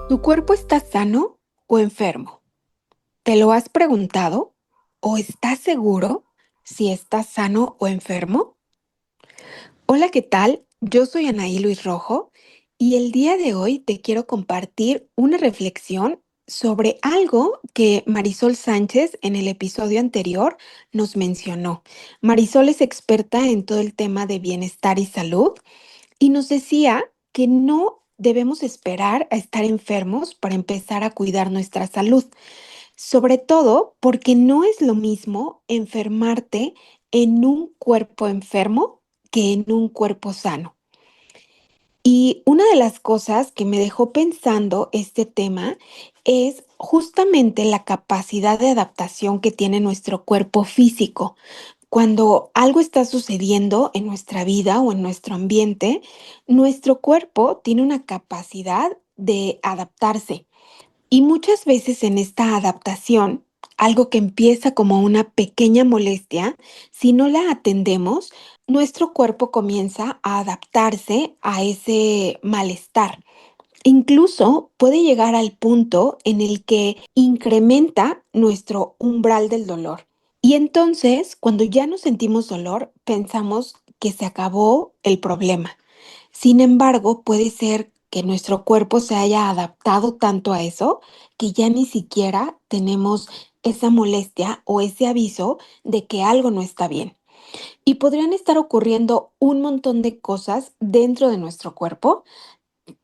¿Tu cuerpo está sano o enfermo? ¿Te lo has preguntado? ¿O estás seguro si estás sano o enfermo? Hola, ¿qué tal? Yo soy Anaí Luis Rojo y el día de hoy te quiero compartir una reflexión sobre algo que Marisol Sánchez en el episodio anterior nos mencionó. Marisol es experta en todo el tema de bienestar y salud y nos decía que no debemos esperar a estar enfermos para empezar a cuidar nuestra salud, sobre todo porque no es lo mismo enfermarte en un cuerpo enfermo que en un cuerpo sano. Y una de las cosas que me dejó pensando este tema es justamente la capacidad de adaptación que tiene nuestro cuerpo físico. Cuando algo está sucediendo en nuestra vida o en nuestro ambiente, nuestro cuerpo tiene una capacidad de adaptarse. Y muchas veces en esta adaptación, algo que empieza como una pequeña molestia, si no la atendemos, nuestro cuerpo comienza a adaptarse a ese malestar. Incluso puede llegar al punto en el que incrementa nuestro umbral del dolor. Y entonces, cuando ya no sentimos dolor, pensamos que se acabó el problema. Sin embargo, puede ser que nuestro cuerpo se haya adaptado tanto a eso que ya ni siquiera tenemos esa molestia o ese aviso de que algo no está bien. Y podrían estar ocurriendo un montón de cosas dentro de nuestro cuerpo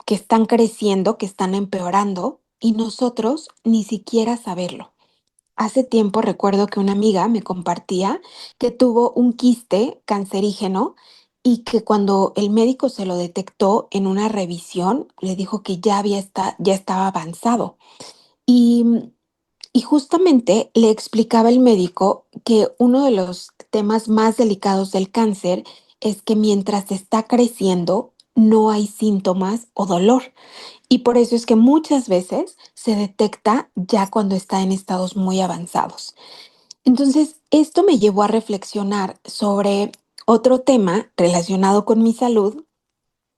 que están creciendo, que están empeorando y nosotros ni siquiera saberlo. Hace tiempo recuerdo que una amiga me compartía que tuvo un quiste cancerígeno y que cuando el médico se lo detectó en una revisión, le dijo que ya estaba avanzado. Y, y justamente le explicaba el médico que uno de los temas más delicados del cáncer es que mientras está creciendo, no hay síntomas o dolor. Y por eso es que muchas veces se detecta ya cuando está en estados muy avanzados. Entonces, esto me llevó a reflexionar sobre otro tema relacionado con mi salud,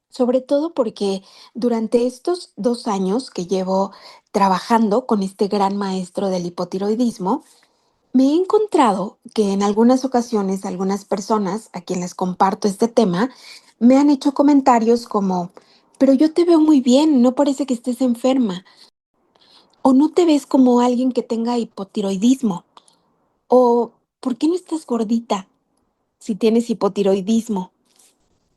sobre todo porque durante estos 2 años que llevo trabajando con este gran maestro del hipotiroidismo, me he encontrado que en algunas ocasiones algunas personas a quienes comparto este tema me han hecho comentarios como, pero yo te veo muy bien, no parece que estés enferma, o no te ves como alguien que tenga hipotiroidismo, o ¿por qué no estás gordita si tienes hipotiroidismo?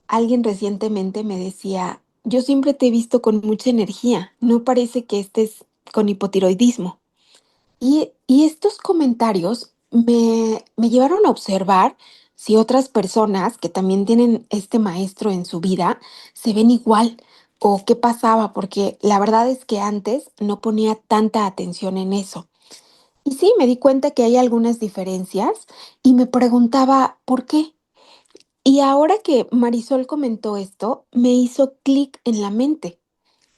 Alguien recientemente me decía, yo siempre te he visto con mucha energía, no parece que estés con hipotiroidismo. Y estos comentarios me llevaron a observar si otras personas que también tienen este maestro en su vida se ven igual o qué pasaba, porque la verdad es que antes no ponía tanta atención en eso. Y sí, me di cuenta que hay algunas diferencias y me preguntaba por qué. Y ahora que Marisol comentó esto, me hizo clic en la mente.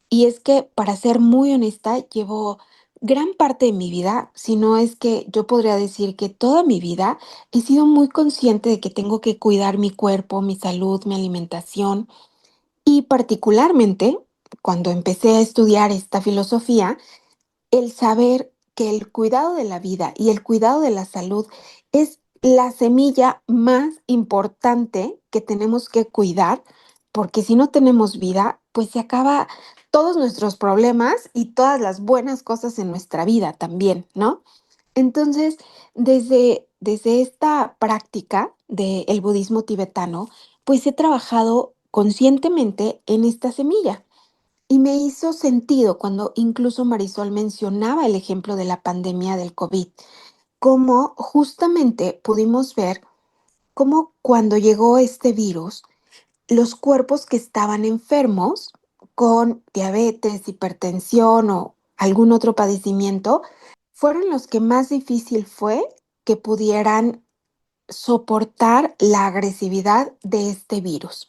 Y es que, para ser muy honesta, llevo gran parte de mi vida, si no es que yo podría decir que toda mi vida, he sido muy consciente de que tengo que cuidar mi cuerpo, mi salud, mi alimentación. Y particularmente, cuando empecé a estudiar esta filosofía, el saber que el cuidado de la vida y el cuidado de la salud es la semilla más importante que tenemos que cuidar, porque si no tenemos vida, pues se acaba todos nuestros problemas y todas las buenas cosas en nuestra vida también, ¿no? Entonces, desde esta práctica del budismo tibetano, pues he trabajado conscientemente en esta semilla. Y me hizo sentido cuando incluso Marisol mencionaba el ejemplo de la pandemia del COVID, cómo justamente pudimos ver cómo cuando llegó este virus, los cuerpos que estaban enfermos con diabetes, hipertensión o algún otro padecimiento, fueron los que más difícil fue que pudieran soportar la agresividad de este virus.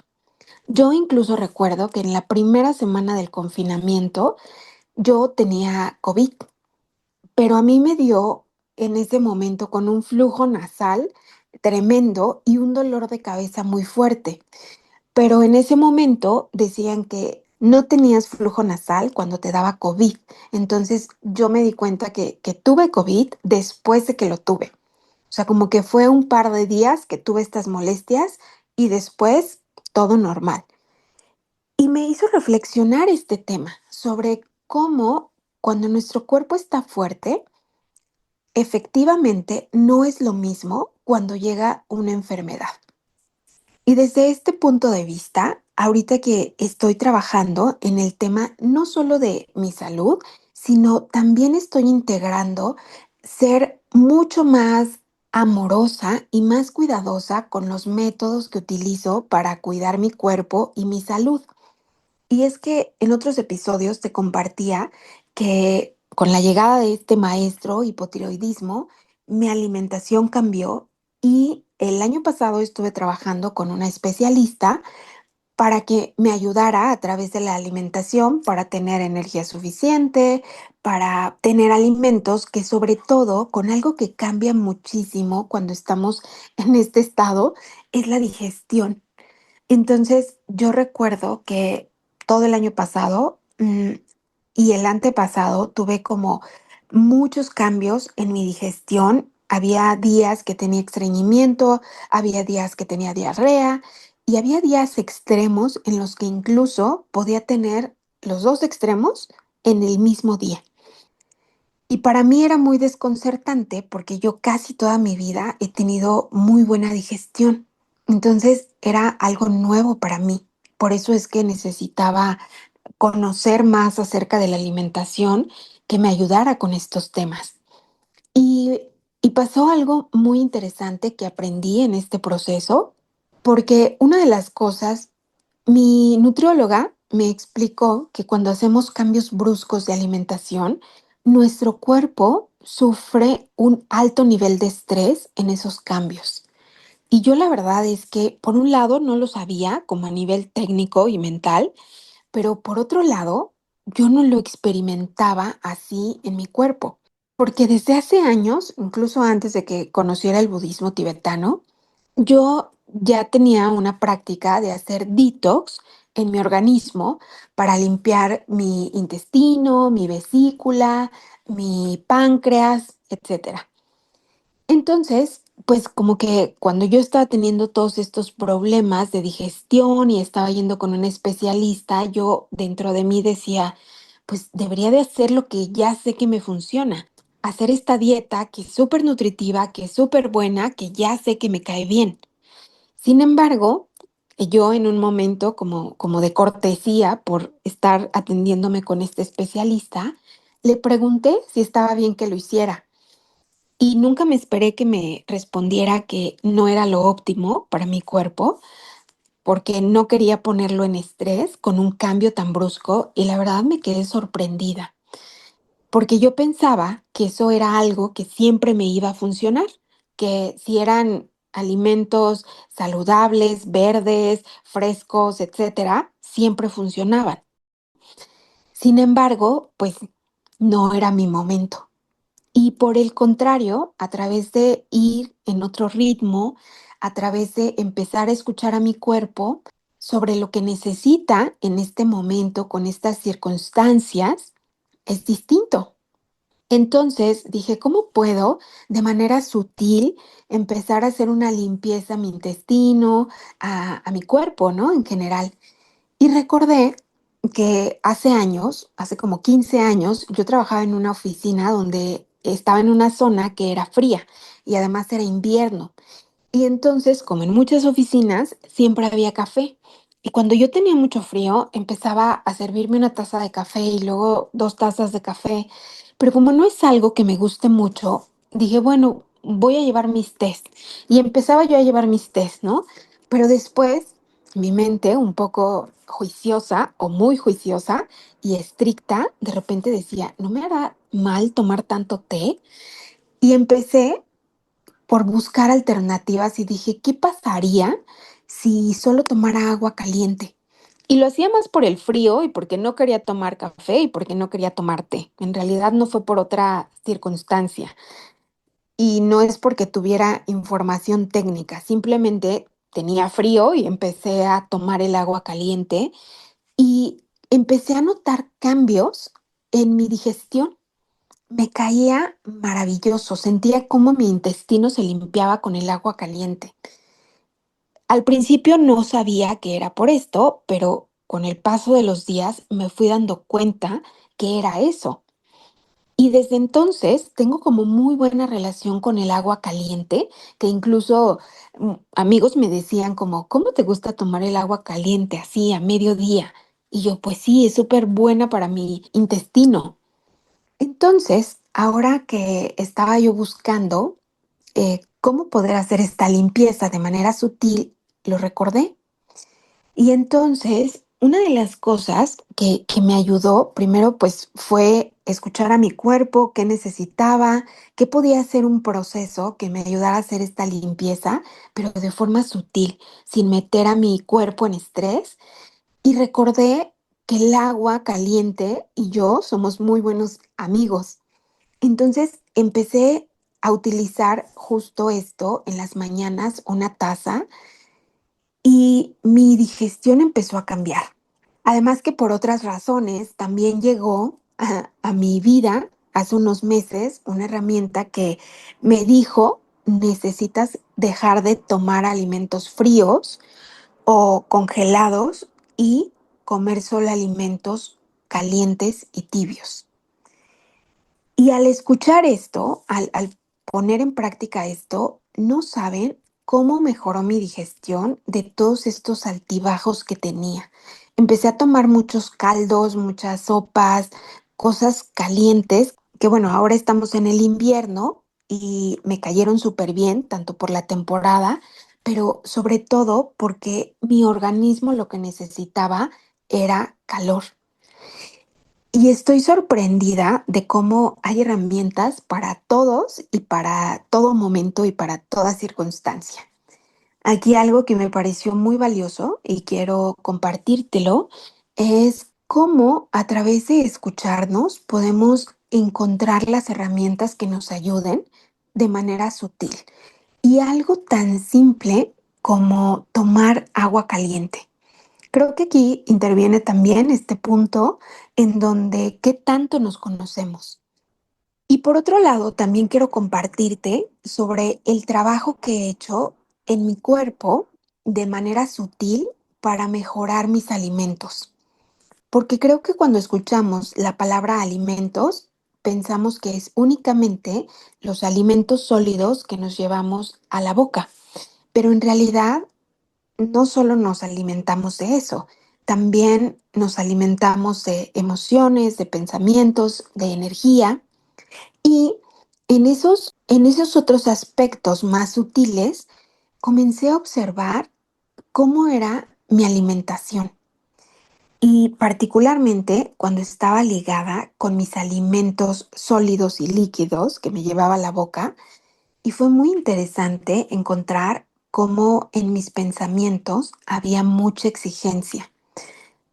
Yo incluso recuerdo que en la primera semana del confinamiento, yo tenía COVID, pero a mí me dio en ese momento con un flujo nasal tremendo y un dolor de cabeza muy fuerte. Pero en ese momento decían que no tenías flujo nasal cuando te daba COVID. Entonces yo me di cuenta que tuve COVID después de que lo tuve. O sea, como que fue un par de días que tuve estas molestias y después todo normal. Y me hizo reflexionar este tema sobre cómo cuando nuestro cuerpo está fuerte, efectivamente no es lo mismo cuando llega una enfermedad. Y desde este punto de vista, ahorita que estoy trabajando en el tema no solo de mi salud, sino también estoy integrando ser mucho más amorosa y más cuidadosa con los métodos que utilizo para cuidar mi cuerpo y mi salud. Y es que en otros episodios te compartía que con la llegada de este maestro hipotiroidismo, mi alimentación cambió y el año pasado estuve trabajando con una especialista para que me ayudara a través de la alimentación para tener energía suficiente, para tener alimentos que sobre todo con algo que cambia muchísimo cuando estamos en este estado es la digestión. Entonces, yo recuerdo que todo el año pasado, y el antepasado tuve como muchos cambios en mi digestión. Había días que tenía estreñimiento, había días que tenía diarrea y había días extremos en los que incluso podía tener los 2 extremos en el mismo día. Y para mí era muy desconcertante porque yo casi toda mi vida he tenido muy buena digestión. Entonces era algo nuevo para mí. Por eso es que necesitaba conocer más acerca de la alimentación que me ayudara con estos temas. Y, y pasó algo muy interesante que aprendí en este proceso, porque una de las cosas, mi nutrióloga me explicó que cuando hacemos cambios bruscos de alimentación, nuestro cuerpo sufre un alto nivel de estrés en esos cambios. Y yo la verdad es que por un lado no lo sabía como a nivel técnico y mental, pero por otro lado yo no lo experimentaba así en mi cuerpo, porque desde hace años, incluso antes de que conociera el budismo tibetano, yo ya tenía una práctica de hacer detox en mi organismo para limpiar mi intestino, mi vesícula, mi páncreas, etcétera. Entonces, pues como que cuando yo estaba teniendo todos estos problemas de digestión y estaba yendo con un especialista, yo dentro de mí decía, pues debería de hacer lo que ya sé que me funciona, hacer esta dieta que es súper nutritiva, que es súper buena, que ya sé que me cae bien. Sin embargo, yo en un momento como de cortesía por estar atendiéndome con este especialista, le pregunté si estaba bien que lo hiciera. Y nunca me esperé que me respondiera que no era lo óptimo para mi cuerpo, porque no quería ponerlo en estrés con un cambio tan brusco y la verdad me quedé sorprendida, porque yo pensaba que eso era algo que siempre me iba a funcionar, que si eran alimentos saludables, verdes, frescos, etcétera, siempre funcionaban. Sin embargo, pues no era mi momento. Y por el contrario, a través de ir en otro ritmo, a través de empezar a escuchar a mi cuerpo sobre lo que necesita en este momento con estas circunstancias, es distinto. Entonces dije, ¿cómo puedo de manera sutil empezar a hacer una limpieza a mi intestino, a mi cuerpo, ¿no? En general. Y recordé que hace años, hace como 15 años, yo trabajaba en una oficina donde estaba en una zona que era fría y además era invierno. Y entonces, como en muchas oficinas, siempre había café. Y cuando yo tenía mucho frío, empezaba a servirme una taza de café y luego 2 tazas de café. Pero como no es algo que me guste mucho, dije, bueno, voy a llevar mis tés. Y empezaba yo a llevar mis tés, ¿no? Pero después, mi mente, un poco juiciosa o muy juiciosa y estricta, de repente decía, ¿no me hará mal tomar tanto té? Y empecé por buscar alternativas y dije, ¿qué pasaría si solo tomara agua caliente? Y lo hacía más por el frío y porque no quería tomar café y porque no quería tomar té. En realidad no fue por otra circunstancia y no es porque tuviera información técnica, simplemente tenía frío y empecé a tomar el agua caliente y empecé a notar cambios en mi digestión. Me caía maravilloso, sentía como mi intestino se limpiaba con el agua caliente. Al principio no sabía que era por esto, pero con el paso de los días me fui dando cuenta que era eso. Y desde entonces tengo como muy buena relación con el agua caliente, que incluso amigos me decían como, ¿cómo te gusta tomar el agua caliente así a mediodía? Y yo, pues sí, es súper buena para mi intestino. Entonces, ahora que estaba yo buscando cómo poder hacer esta limpieza de manera sutil, lo recordé. Y entonces, una de las cosas que me ayudó primero, pues fue escuchar a mi cuerpo, qué necesitaba, qué podía ser un proceso que me ayudara a hacer esta limpieza, pero de forma sutil, sin meter a mi cuerpo en estrés. Y recordé que el agua caliente y yo somos muy buenos amigos. Entonces empecé a utilizar justo esto en las mañanas, una taza, y mi digestión empezó a cambiar. Además que por otras razones también llegó a mi vida hace unos meses una herramienta que me dijo, necesitas dejar de tomar alimentos fríos o congelados y comer solo alimentos calientes y tibios. Y al escuchar esto, al poner en práctica esto, no saben cómo mejoró mi digestión de todos estos altibajos que tenía. Empecé a tomar muchos caldos, muchas sopas, cosas calientes, que bueno, ahora estamos en el invierno y me cayeron súper bien, tanto por la temporada, pero sobre todo porque mi organismo lo que necesitaba era calor. Y estoy sorprendida de cómo hay herramientas para todos y para todo momento y para toda circunstancia. Aquí algo que me pareció muy valioso y quiero compartírtelo es cómo a través de escucharnos podemos encontrar las herramientas que nos ayuden de manera sutil. Y algo tan simple como tomar agua caliente. Creo que aquí interviene también este punto en donde qué tanto nos conocemos. Y por otro lado, también quiero compartirte sobre el trabajo que he hecho en mi cuerpo de manera sutil para mejorar mis alimentos. Porque creo que cuando escuchamos la palabra alimentos, pensamos que es únicamente los alimentos sólidos que nos llevamos a la boca. Pero en realidad no solo nos alimentamos de eso, también nos alimentamos de emociones, de pensamientos, de energía y en esos otros aspectos más sutiles comencé a observar cómo era mi alimentación y particularmente cuando estaba ligada con mis alimentos sólidos y líquidos que me llevaba a la boca. Y fue muy interesante encontrar cómo en mis pensamientos había mucha exigencia.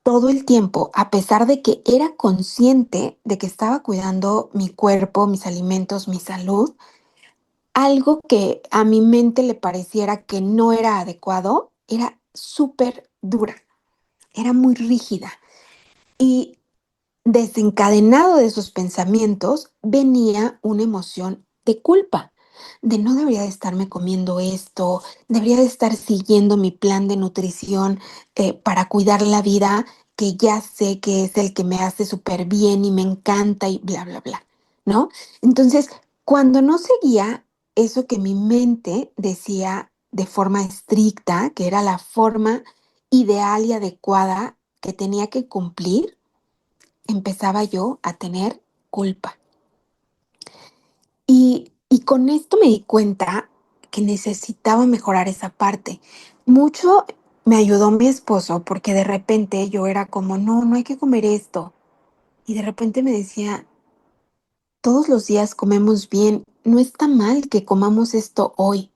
Todo el tiempo, a pesar de que era consciente de que estaba cuidando mi cuerpo, mis alimentos, mi salud, algo que a mi mente le pareciera que no era adecuado, era súper dura, era muy rígida. Y desencadenado de esos pensamientos venía una emoción de culpa, de no debería de estarme comiendo esto, debería de estar siguiendo mi plan de nutrición para cuidar la vida que ya sé que es el que me hace súper bien y me encanta y bla, bla, bla, ¿no? Entonces, cuando no seguía eso que mi mente decía de forma estricta, que era la forma ideal y adecuada que tenía que cumplir, empezaba yo a tener culpa. Y con esto me di cuenta que necesitaba mejorar esa parte. Mucho me ayudó mi esposo porque de repente yo era como, no, no hay que comer esto. Y de repente me decía, todos los días comemos bien, no está mal que comamos esto hoy.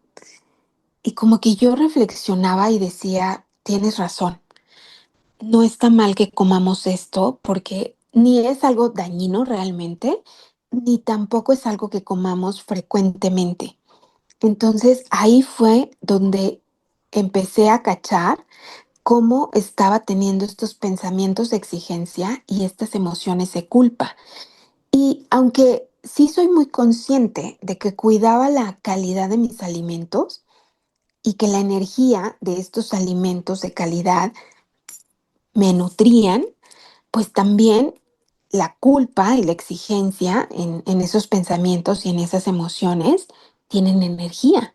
Y como que yo reflexionaba y decía, tienes razón, no está mal que comamos esto porque ni es algo dañino realmente, ni tampoco es algo que comamos frecuentemente. Entonces ahí fue donde empecé a cachar cómo estaba teniendo estos pensamientos de exigencia y estas emociones de culpa. Y aunque sí soy muy consciente de que cuidaba la calidad de mis alimentos y que la energía de estos alimentos de calidad me nutrían, pues también la culpa y la exigencia en esos pensamientos y en esas emociones tienen energía.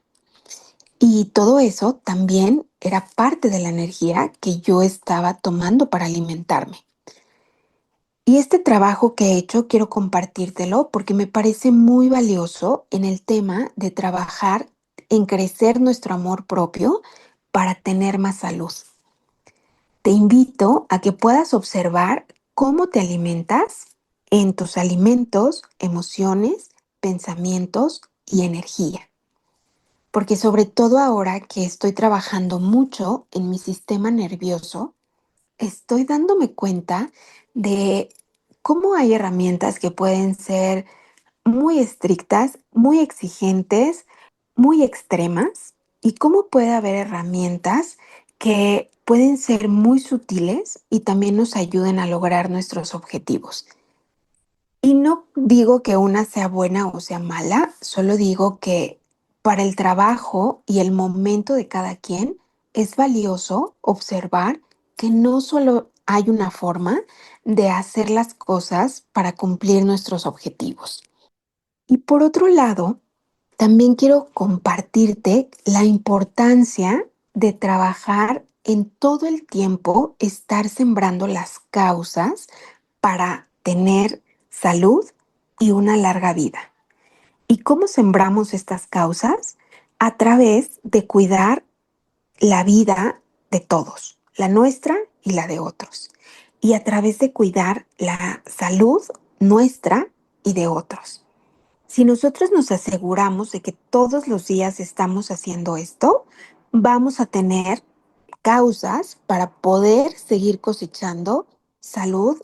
Y todo eso también era parte de la energía que yo estaba tomando para alimentarme. Y este trabajo que he hecho quiero compartírtelo porque me parece muy valioso en el tema de trabajar en crecer nuestro amor propio para tener más salud. Te invito a que puedas observar cómo te alimentas en tus alimentos, emociones, pensamientos y energía. Porque sobre todo ahora que estoy trabajando mucho en mi sistema nervioso, estoy dándome cuenta de cómo hay herramientas que pueden ser muy estrictas, muy exigentes, muy extremas, y cómo puede haber herramientas que pueden ser muy sutiles y también nos ayuden a lograr nuestros objetivos. Y no digo que una sea buena o sea mala, solo digo que para el trabajo y el momento de cada quien es valioso observar que no solo hay una forma de hacer las cosas para cumplir nuestros objetivos. Y por otro lado, también quiero compartirte la importancia de trabajar en todo el tiempo, estar sembrando las causas para tener salud y una larga vida. ¿Y cómo sembramos estas causas? A través de cuidar la vida de todos, la nuestra y la de otros. Y a través de cuidar la salud nuestra y de otros. Si nosotros nos aseguramos de que todos los días estamos haciendo esto, vamos a tener causas para poder seguir cosechando salud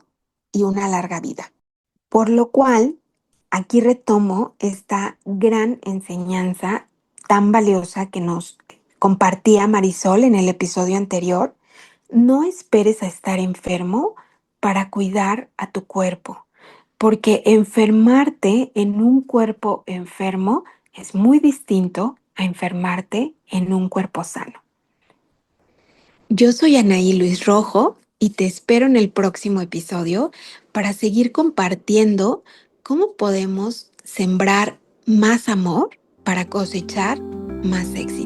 y una larga vida. Por lo cual, aquí retomo esta gran enseñanza tan valiosa que nos compartía Marisol en el episodio anterior. No esperes a estar enfermo para cuidar a tu cuerpo, porque enfermarte en un cuerpo enfermo es muy distinto a enfermarte en un cuerpo sano. Yo soy Anaí Luis Rojo y te espero en el próximo episodio para seguir compartiendo cómo podemos sembrar más amor para cosechar más éxito.